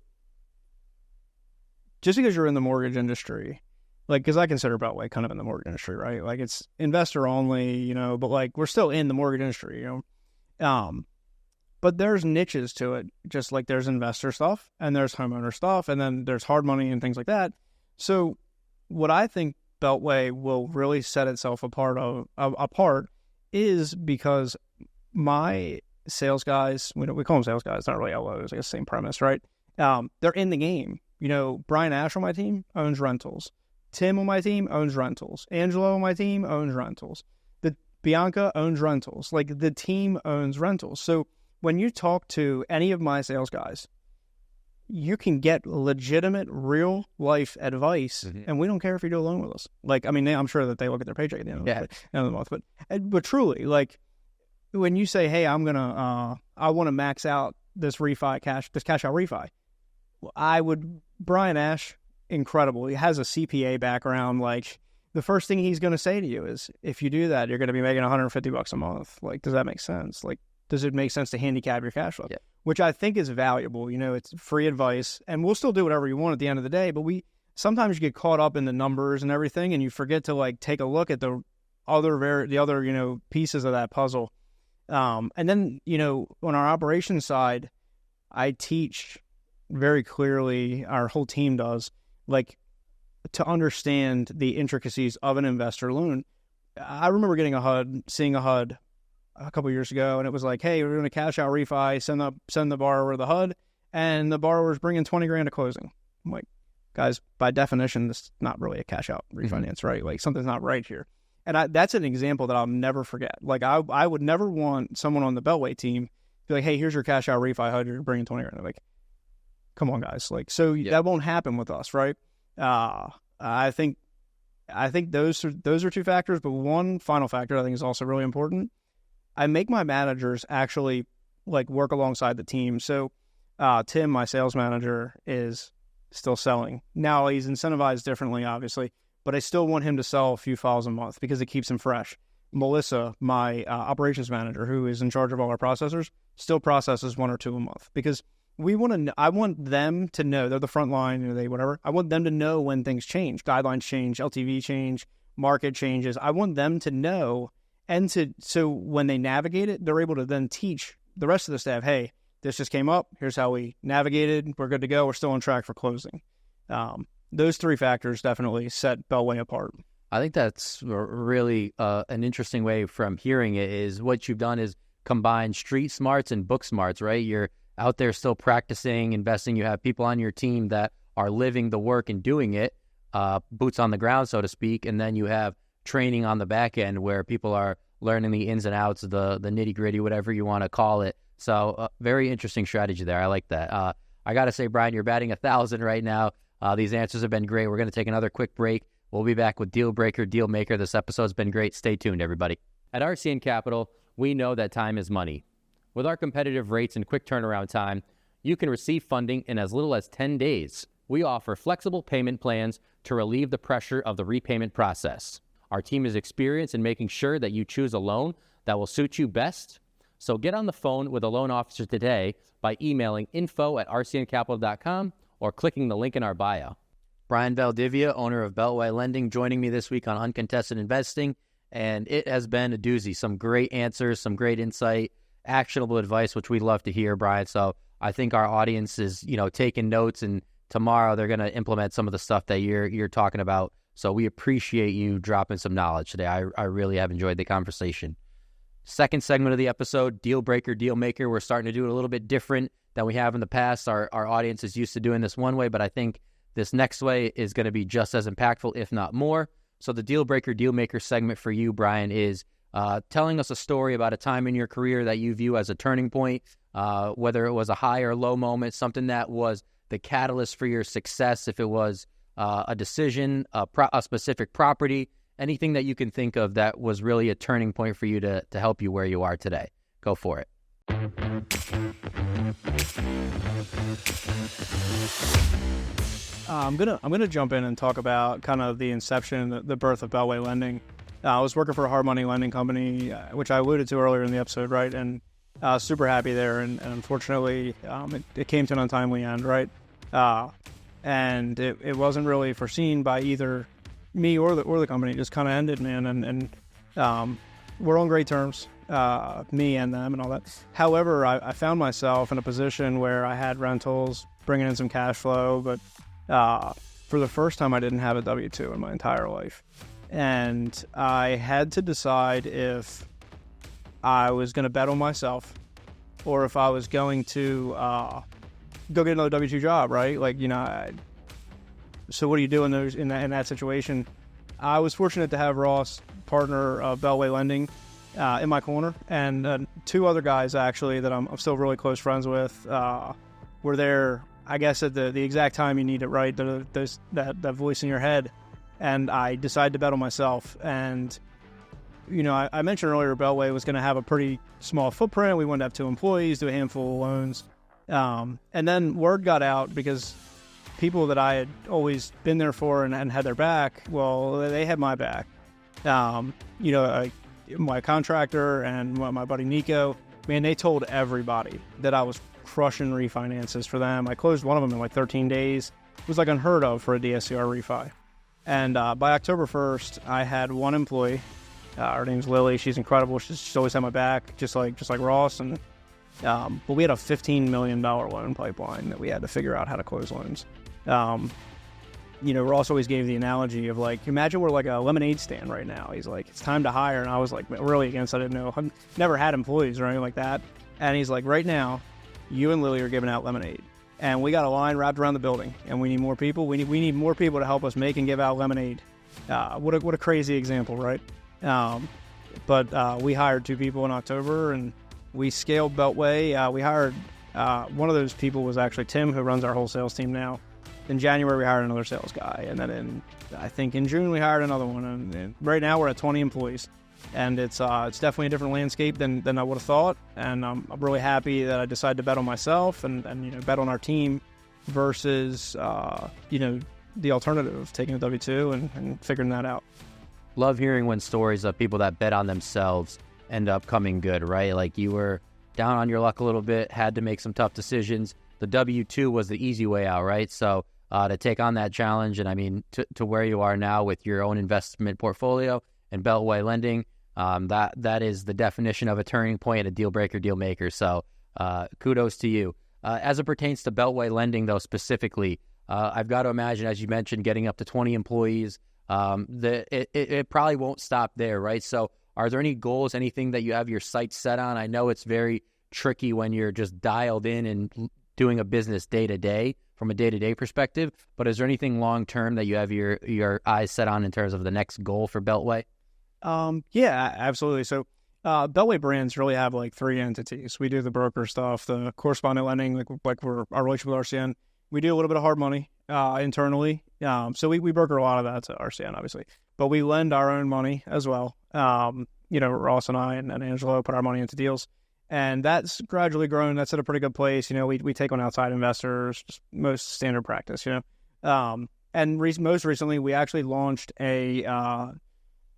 just because you're in the mortgage industry, like, because I consider Beltway kind of in the mortgage industry, right? Like it's investor only, but like we're still in the mortgage industry, But there's niches to it, just like there's investor stuff and there's homeowner stuff and then there's hard money and things like that. So what I think Beltway will really set itself apart is because my sales guys, we call them sales guys, not really LOs, I guess same premise, right? They're in the game. Brian Ash on my team owns rentals. Tim on my team owns rentals. Angelo on my team owns rentals. Bianca owns rentals. Like the team owns rentals. So when you talk to any of my sales guys, you can get legitimate, real life advice, and we don't care if you do a loan with us. Like, I mean, I'm sure that they look at their paycheck at the end of the month, but truly, like, when you say, "Hey, I want to max out this cash out refi," Brian Ash, incredible. He has a CPA background. Like, the first thing he's going to say to you is, "If you do that, you're going to be making $150 a month." Like, does that make sense? Like, does it make sense to handicap your cash flow? Yeah. Which I think is valuable. It's free advice, and we'll still do whatever you want at the end of the day. But sometimes you get caught up in the numbers and everything, and you forget to like take a look at the other pieces of that puzzle. And then, on our operations side, I teach very clearly, our whole team does, like, to understand the intricacies of an investor loan. I remember seeing a HUD a couple of years ago, and it was like, hey, we're doing a cash out refi, send the borrower the HUD, and the borrower's bringing $20,000 to closing. I'm like, guys, by definition, this is not really a cash out refinance, right? Like, something's not right here. And that's an example that I'll never forget. Like, I would never want someone on the Beltway team to be like, hey, here's your cash out refi HUD, you're bringing $20,000. They're like, come on, guys. Like, so that won't happen with us, right? I think those are two factors, but one final factor I think is also really important. I make my managers actually like work alongside the team. So Tim, my sales manager, is still selling. Now he's incentivized differently, obviously, but I still want him to sell a few files a month because it keeps him fresh. Melissa, my operations manager, who is in charge of all our processors, still processes 1 or 2 a month because I want them to know, they're the front line, whatever. I want them to know when things change, guidelines change, LTV change, market changes. I want them to know, so when they navigate it, they're able to then teach the rest of the staff, hey, this just came up. Here's how we navigated. We're good to go. We're still on track for closing. Those 3 factors definitely set Beltway apart. I think that's really an interesting way from hearing it is what you've done is combine street smarts and book smarts, right? You're out there still practicing, investing. You have people on your team that are living the work and doing it, boots on the ground, so to speak. And then you have training on the back end where people are learning the ins and outs, the nitty gritty, whatever you want to call it. So very interesting strategy there. I like that. I got to say, Brian, you're batting 1,000 right now. These answers have been great. We're going to take another quick break. We'll be back with Deal Breaker, Deal Maker. This episode's been great. Stay tuned, everybody. At RCN Capital, we know that time is money. With our competitive rates and quick turnaround time, you can receive funding in as little as 10 days. We offer flexible payment plans to relieve the pressure of the repayment process. Our team is experienced in making sure that you choose a loan that will suit you best. So get on the phone with a loan officer today by emailing info@rcncapital.com or clicking the link in our bio. Brian Valdivia, owner of Beltway Lending, joining me this week on Uncontested Investing, and it has been a doozy. Some great answers, some great insight, actionable advice, which we love to hear, Brian. So I think our audience is, taking notes, and tomorrow they're going to implement some of the stuff that you're talking about. So we appreciate you dropping some knowledge today. I really have enjoyed the conversation. Second segment of the episode, Deal Breaker, Deal Maker. We're starting to do it a little bit different than we have in the past. Our audience is used to doing this one way, but I think this next way is going to be just as impactful, if not more. So the Deal Breaker, Deal Maker segment for you, Brian, is telling us a story about a time in your career that you view as a turning point, whether it was a high or low moment, something that was the catalyst for your success, if it was a decision, a specific property, anything that you can think of that was really a turning point for you to help you where you are today. Go for it. I'm gonna jump in and talk about kind of the inception, the birth of Beltway Lending. I was working for a hard money lending company, which I alluded to earlier in the episode, right? And super happy there, and unfortunately, it came to an untimely end, right? And it wasn't really foreseen by either me or the company. It just kind of ended, man. And we're on great terms, me and them and all that. However, I found myself in a position where I had rentals, bringing in some cash flow, but for the first time, I didn't have a W-2 in my entire life. And I had to decide if I was going to bet on myself or if I was going to go get another W-2 job, right? Like, so what do you do in that situation? I was fortunate to have Ross, partner of Beltway Lending, in my corner, and 2 other guys actually that I'm still really close friends with were there, I guess, at the exact time you need it, right? That voice in your head. And I decided to bet on myself. And, I mentioned earlier Beltway was going to have a pretty small footprint. We wanted to have 2 employees, do a handful of loans. And then word got out because people that I had always been there for and had their back, well, they had my back. My contractor and my buddy Nico, man, they told everybody that I was crushing refinances for them. I closed one of them in like 13 days. was like unheard of for a DSCR refi. And by October 1st, I had one employee. Her name's Lily. She's incredible. She's always had my back, just like Ross. And but we had a $15 million loan pipeline that we had to figure out how to close loans. Ross always gave the analogy of like, imagine we're like a lemonade stand right now. He's like, it's time to hire. And I was like, really against, I didn't know. I've never had employees or anything like that. And he's like, right now, you and Lily are giving out lemonade. And we got a line wrapped around the building. And we need more people. We need more people to help us make and give out lemonade. What a crazy example, right? But we hired 2 people in October, and we scaled Beltway. We hired one of those people was actually Tim, who runs our whole sales team now. In January, we hired another sales guy, and then in June we hired another one. And right now we're at 20 employees, and it's definitely a different landscape than I would have thought. And I'm really happy that I decided to bet on myself and bet on our team versus the alternative of taking a W-2 and figuring that out. Love hearing when stories of people that bet on themselves end up coming good, right? Like you were down on your luck a little bit, had to make some tough decisions. The W-2 was the easy way out, right? So to take on that challenge, and I mean, to where you are now with your own investment portfolio and Beltway Lending, that is the definition of a turning point, a deal breaker, deal maker. So kudos to you. As it pertains to Beltway Lending, though, specifically, I've got to imagine, as you mentioned, getting up to 20 employees, it probably won't stop there, right? So are there any goals, anything that you have your sights set on? I know it's very tricky when you're just dialed in and doing a business day-to-day from a day-to-day perspective, but is there anything long-term that you have your eyes set on in terms of the next goal for Beltway? Yeah, absolutely. So Beltway brands really have like 3 entities. We do the broker stuff, the correspondent lending, like we're our relationship with RCN. We do a little bit of hard money internally. So we broker a lot of that to RCN, obviously. But we lend our own money as well. Ross and I and Angelo put our money into deals. And that's gradually grown. That's at a pretty good place. We take on outside investors, just most standard practice, And most recently, we actually launched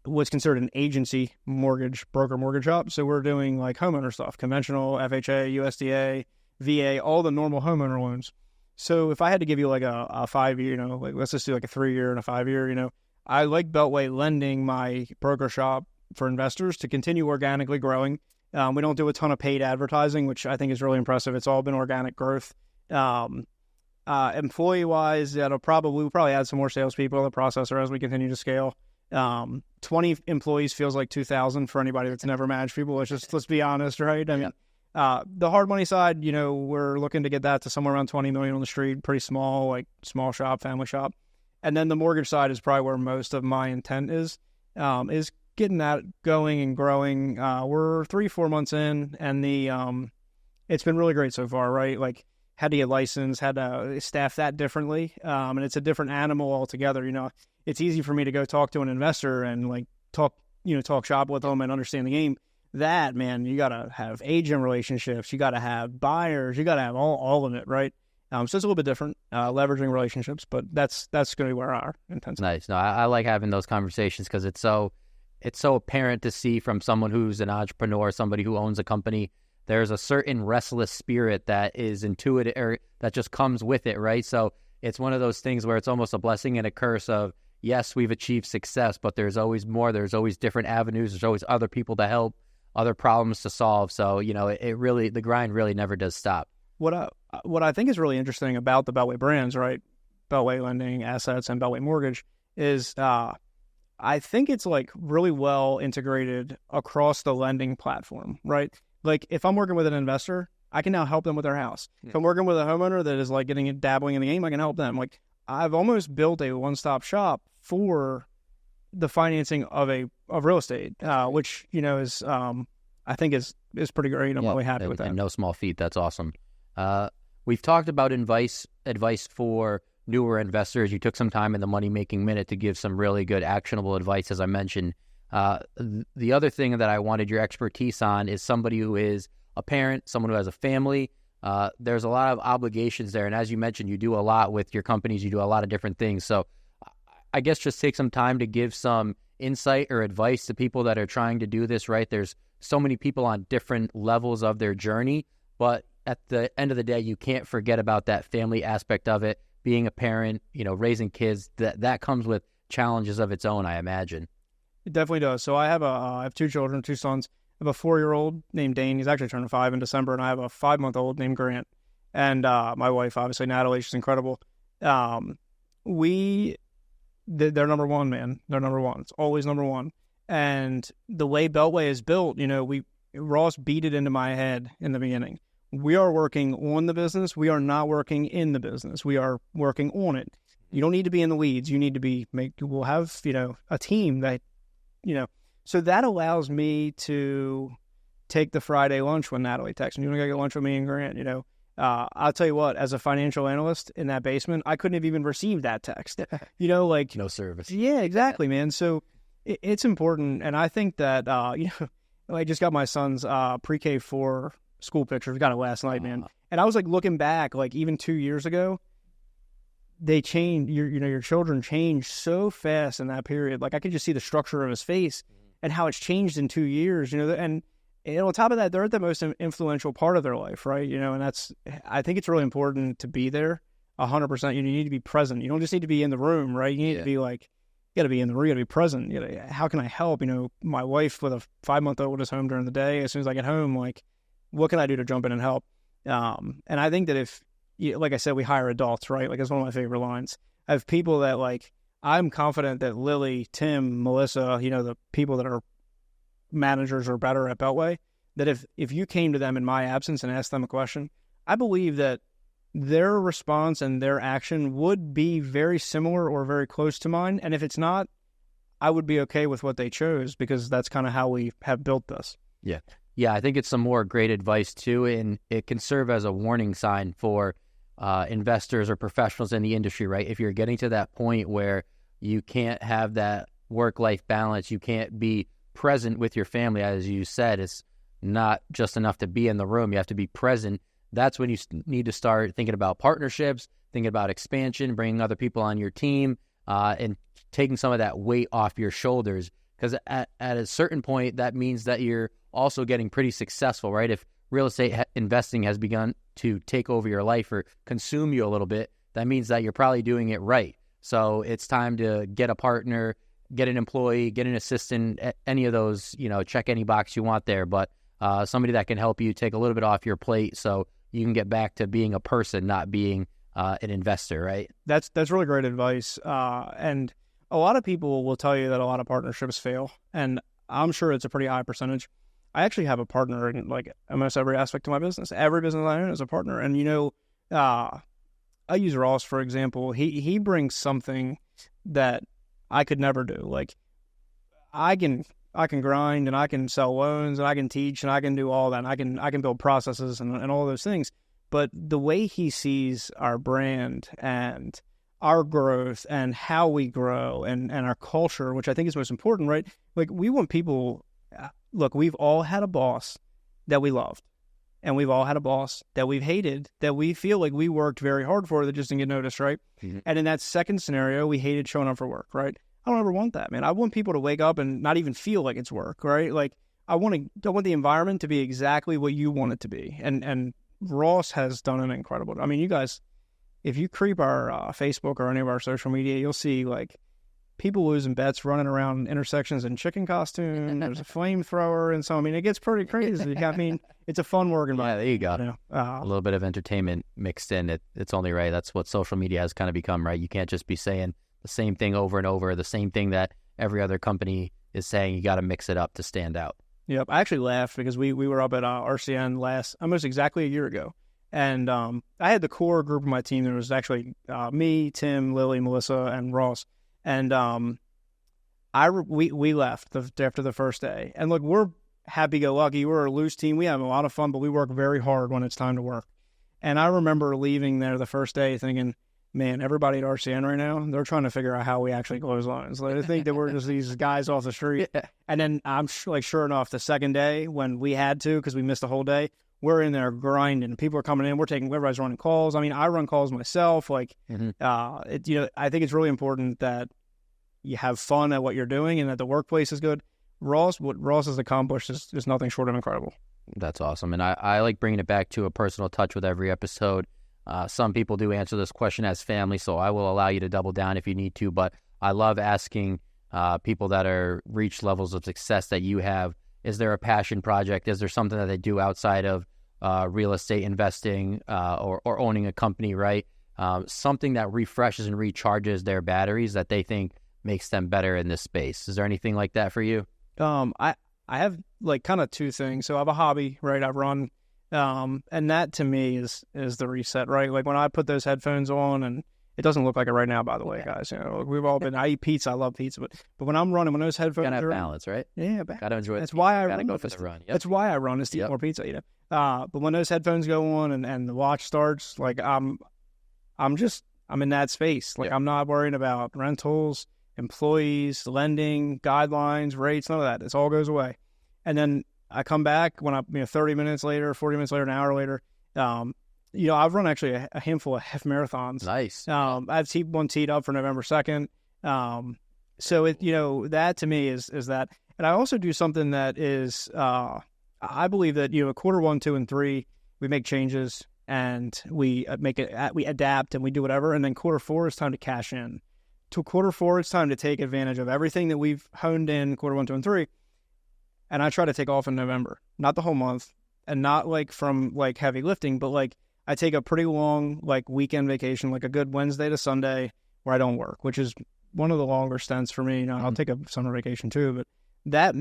what's considered an agency broker mortgage shop. So we're doing like homeowner stuff, conventional, FHA, USDA, VA, all the normal homeowner loans. So if I had to give you like a 5-year, let's just do like a 3-year and a 5-year, I like Beltway Lending, my broker shop for investors, to continue organically growing. We don't do a ton of paid advertising, which I think is really impressive. It's all been organic growth. Employee-wise, we'll probably add some more salespeople in the processor as we continue to scale. 20 employees feels like 2,000 for anybody that's never managed people. Let's be honest, right? I mean, the hard money side, we're looking to get that to somewhere around 20 million on the street, pretty small, like small shop, family shop. And then the mortgage side is probably where most of my intent is getting that going and growing. We're 3-4 months in, and it's been really great so far, right? Like, had to get licensed, had to staff that differently, and it's a different animal altogether. It's easy for me to go talk to an investor and like talk shop with them and understand the game. That, man, you gotta have agent relationships, you gotta have buyers, you gotta have all of it, right? So it's a little bit different, leveraging relationships, but that's going to be where our intent is. Nice. No, I like having those conversations because it's so apparent to see from someone who's an entrepreneur, somebody who owns a company. There's a certain restless spirit that is intuitive, or that just comes with it, right? So it's one of those things where it's almost a blessing and a curse of, yes, we've achieved success, but there's always more. There's always different avenues. There's always other people to help, other problems to solve. So, the grind really never does stop. What I think is really interesting about the Beltway brands, right? Beltway Lending, Assets, and Beltway Mortgage is I think it's like really well integrated across the lending platform, right? Like if I'm working with an investor, I can now help them with their house. Yeah. If I'm working with a homeowner that is like dabbling in the game, I can help them. Like I've almost built a one-stop shop for the financing of real estate, which is I think is pretty great. I'm really happy with that. And no small feat. That's awesome. We've talked about advice for newer investors. You took some time in the Money Making Minute to give some really good actionable advice, as I mentioned. The other thing that I wanted your expertise on is somebody who is a parent, someone who has a family. There's a lot of obligations there. And as you mentioned, you do a lot with your companies. You do a lot of different things. So I guess just take some time to give some insight or advice to people that are trying to do this, right? There's so many people on different levels of their journey, but at the end of the day, you can't forget about that family aspect of it. being a parent, raising kids, that comes with challenges of its own, I imagine. It definitely does. So I have 2 children, 2 sons. I have a 4-year-old named Dane. He's actually turning 5 in December, and I have a 5-month-old named Grant. And my wife, obviously, Natalie, she's incredible. They're number one, man. They're number one. It's always number one. And the way Beltway is built, Ross beat it into my head in the beginning. We are working on the business. We are not working in the business. We are working on it. You don't need to be in the weeds. You need to we'll have, a team that, so that allows me to take the Friday lunch when Natalie texts me. You want to go get lunch with me and Grant, I'll tell you what, as a financial analyst in that basement, I couldn't have even received that text, No service. Yeah, exactly, man. So it's important. And I think that, I just got my son's pre-K 4 school pictures. Got it last night, man. And I was looking back, even 2 years ago, they changed, your children changed so fast in that period. I could just see the structure of his face and how it's changed in 2 years, and on top of that, they're at the most influential part of their life, right? And I think it's really important to be there 100%. You need to be present. You don't just need to be in the room, right? You need to be you got to be in the room, you got to be present. How can I help? My wife with a 5-month-old is home during the day. As soon as I get home, what can I do to jump in and help? And I think that if, like I said, we hire adults, right? It's one of my favorite lines. I have people that I'm confident that Lily, Tim, Melissa, the people that are managers or better at Beltway, that if you came to them in my absence and asked them a question, I believe that their response and their action would be very similar or very close to mine. And if it's not, I would be okay with what they chose, because that's kind of how we have built this. Yeah. Yeah, I think it's some more great advice too, and it can serve as a warning sign for investors or professionals in the industry, right? If you're getting to that point where you can't have that work-life balance, you can't be present with your family, as you said, it's not just enough to be in the room, you have to be present. That's when you need to start thinking about partnerships, thinking about expansion, bringing other people on your team, and taking some of that weight off your shoulders. Because at a certain point, that means that you're also getting pretty successful, right? If real estate investing has begun to take over your life or consume you a little bit, that means that you're probably doing it right. So it's time to get a partner, get an employee, get an assistant, any of those, check any box you want there. But somebody that can help you take a little bit off your plate so you can get back to being a person, not being an investor, right? That's really great advice. And a lot of people will tell you that a lot of partnerships fail, and I'm sure it's a pretty high percentage. I actually have a partner in almost every aspect of my business. Every business I own is a partner. And, I use Ross, for example. He brings something that I could never do. I can grind, and I can sell loans, and I can teach, and I can do all that. And I can build processes and all those things. But the way he sees our brand and our growth and how we grow and our culture, which I think is most important, right? We want people... Look, we've all had a boss that we loved, and we've all had a boss that we've hated, that we feel like we worked very hard for, that just didn't get noticed, right? Mm-hmm. And in that second scenario, we hated showing up for work, right? I don't ever want that, man. I want people to wake up and not even feel like it's work, right? I want the environment to be exactly what you want it to be. And Ross has done an incredible... I mean, you guys, if you creep our Facebook or any of our social media, you'll see people losing bets, running around intersections in chicken costume. There's a flamethrower, and so it gets pretty crazy. I mean, it's a fun work environment. Yeah, there you go. A little bit of entertainment mixed in. It's only right. That's what social media has kind of become, right? You can't just be saying the same thing over and over, the same thing that every other company is saying. You got to mix it up to stand out. Yep. I actually laughed because we were up at RCN almost exactly a year ago, and I had the core group of my team. There was actually me, Tim, Lily, Melissa, and Ross. And we left after the first day. And look, we're happy-go-lucky. We're a loose team. We have a lot of fun, but we work very hard when it's time to work. And I remember leaving there the first day thinking, man, everybody at RCN right now, they're trying to figure out how we actually close loans. They think that we're just these guys off the street. Yeah. And then I'm sure enough, the second day when we had to, because we missed the whole day, we're in there grinding. People are coming in. Everybody's running calls. I mean, I run calls myself. I think it's really important that you have fun at what you're doing and that the workplace is good. What Ross has accomplished is nothing short of incredible. That's awesome. And I like bringing it back to a personal touch with every episode. Some people do answer this question as family, so I will allow you to double down if you need to. But I love asking people that are reached levels of success that you have. Is there a passion project? Is there something that they do outside of real estate investing or owning a company, right? Something that refreshes and recharges their batteries that they think makes them better in this space. Is there anything like that for you? I have like kind of two things. So I have a hobby, right? I run, and that to me is the reset, right? Like when I put those headphones on, and it doesn't look like it right now, by the way, guys. You know, we've all been. I eat pizza. I love pizza, but when I'm running, when those headphones, Gotta have balance, right? Yeah, gotta enjoy. That's why I gotta run. Go for the run. Yep. That's why I run is to eat more pizza. You know, but when those headphones go on and the watch starts, like I'm in that space. Like I'm not worrying about rentals, employees, lending, guidelines, rates, none of that. It all goes away. And then I come back when I'm 30 minutes later, 40 minutes later, an hour later. I've run actually a handful of half marathons. Nice. I've one teed up for November 2nd. So that to me is that. And I also do something that is, I believe that, quarter 1, 2, and 3, we make changes and we we adapt and we do whatever. And then quarter 4 is time to cash in. To quarter 4, it's time to take advantage of everything that we've honed in quarter 1, 2, and 3. And I try to take off in November, not the whole month, and not like from like heavy lifting, but like I take a pretty long like weekend vacation, like a good Wednesday to Sunday where I don't work, which is one of the longer stints for me. I'll take a summer vacation too, but that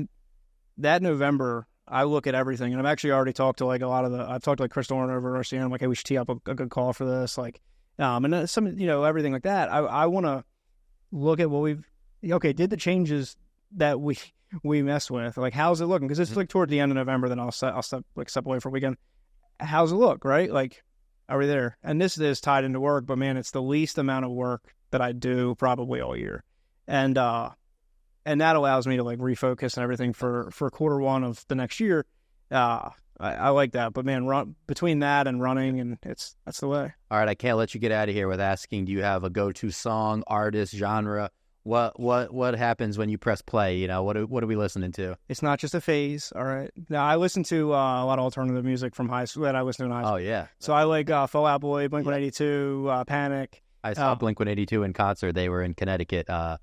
November, I look at everything, and I've actually already talked to like I've talked to like Chris Dorn over at RCN. I'm like, hey, we should tee up a good call for this, like, and some everything like that. I want to look at what did the changes that we mess with, like how's it looking? Because it's like toward the end of November, then I'll step away for a weekend. How's it look, right? Like, are we there? And this is tied into work, but man, it's the least amount of work that I do probably all year, and that allows me to like refocus and everything for quarter 1 of the next year. I like that, but man, between that and running, and that's the way. All right, I can't let you get out of here with asking, do you have a go-to song, artist, genre? What happens when you press play? What are we listening to? It's not just a phase. All right. Now I listen to a lot of alternative music from high school that I listened to in high school. Oh yeah. So I like Fall Out Boy, Blink-182, Panic. I saw Blink-182 in concert. They were in Connecticut a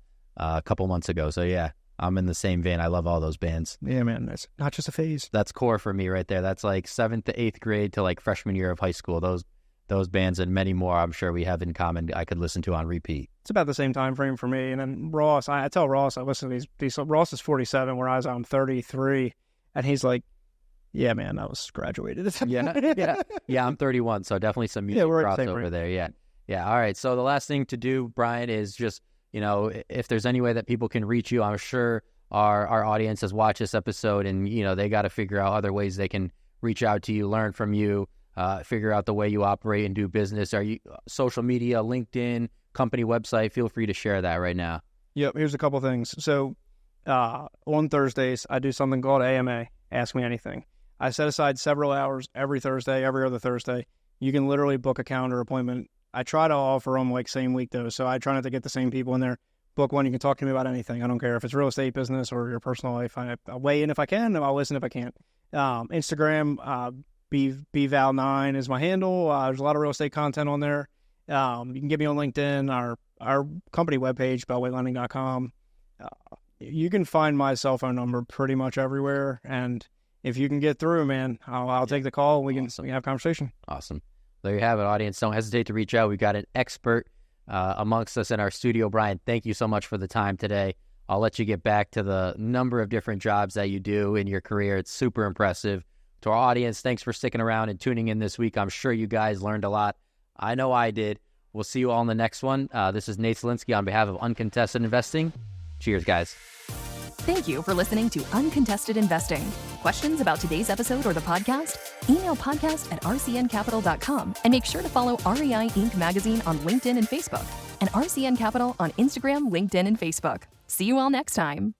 couple months ago. So yeah, I'm in the same vein. I love all those bands. Yeah, man. It's not just a phase. That's core for me right there. That's like 7th to 8th grade to like freshman year of high school. Those bands and many more, I'm sure we have in common. I could listen to on repeat. It's about the same time frame for me. And then Ross, I tell Ross, I listen to these. Ross is 47, whereas I'm 33, and he's like, "Yeah, man, I was graduated." Yeah, I'm 31, so definitely some music crossover there. Yeah. All right. So the last thing to do, Brian, is just if there's any way that people can reach you, I'm sure our audience has watched this episode, and they got to figure out other ways they can reach out to you, learn from you. Figure out the way you operate and do business. Are you social media, LinkedIn, company website? Feel free to share that right now. Yep. Here's a couple things. So on Thursdays, I do something called AMA, Ask Me Anything. I set aside several hours every Thursday, every other Thursday. You can literally book a calendar appointment. I try to offer them like same week though, so I try not to get the same people in there. Book one. You can talk to me about anything. I don't care if it's real estate, business, or your personal life. I'll weigh in if I can, and I'll listen if I can't. Instagram, BVal9 is my handle. There's a lot of real estate content on there. You can get me on LinkedIn, our company webpage, beltwaylending.com. You can find my cell phone number pretty much everywhere. And if you can get through, man, I'll take the call. We can have a conversation. Awesome. There you have it, audience. Don't hesitate to reach out. We've got an expert amongst us in our studio. Brian, thank you so much for the time today. I'll let you get back to the number of different jobs that you do in your career. It's super impressive. To our audience, thanks for sticking around and tuning in this week. I'm sure you guys learned a lot. I know I did. We'll see you all in the next one. This is Nate Zielinski on behalf of Uncontested Investing. Cheers, guys. Thank you for listening to Uncontested Investing. Questions about today's episode or the podcast? Email podcast@rcncapital.com and make sure to follow REI Inc. magazine on LinkedIn and Facebook, and RCN Capital on Instagram, LinkedIn, and Facebook. See you all next time.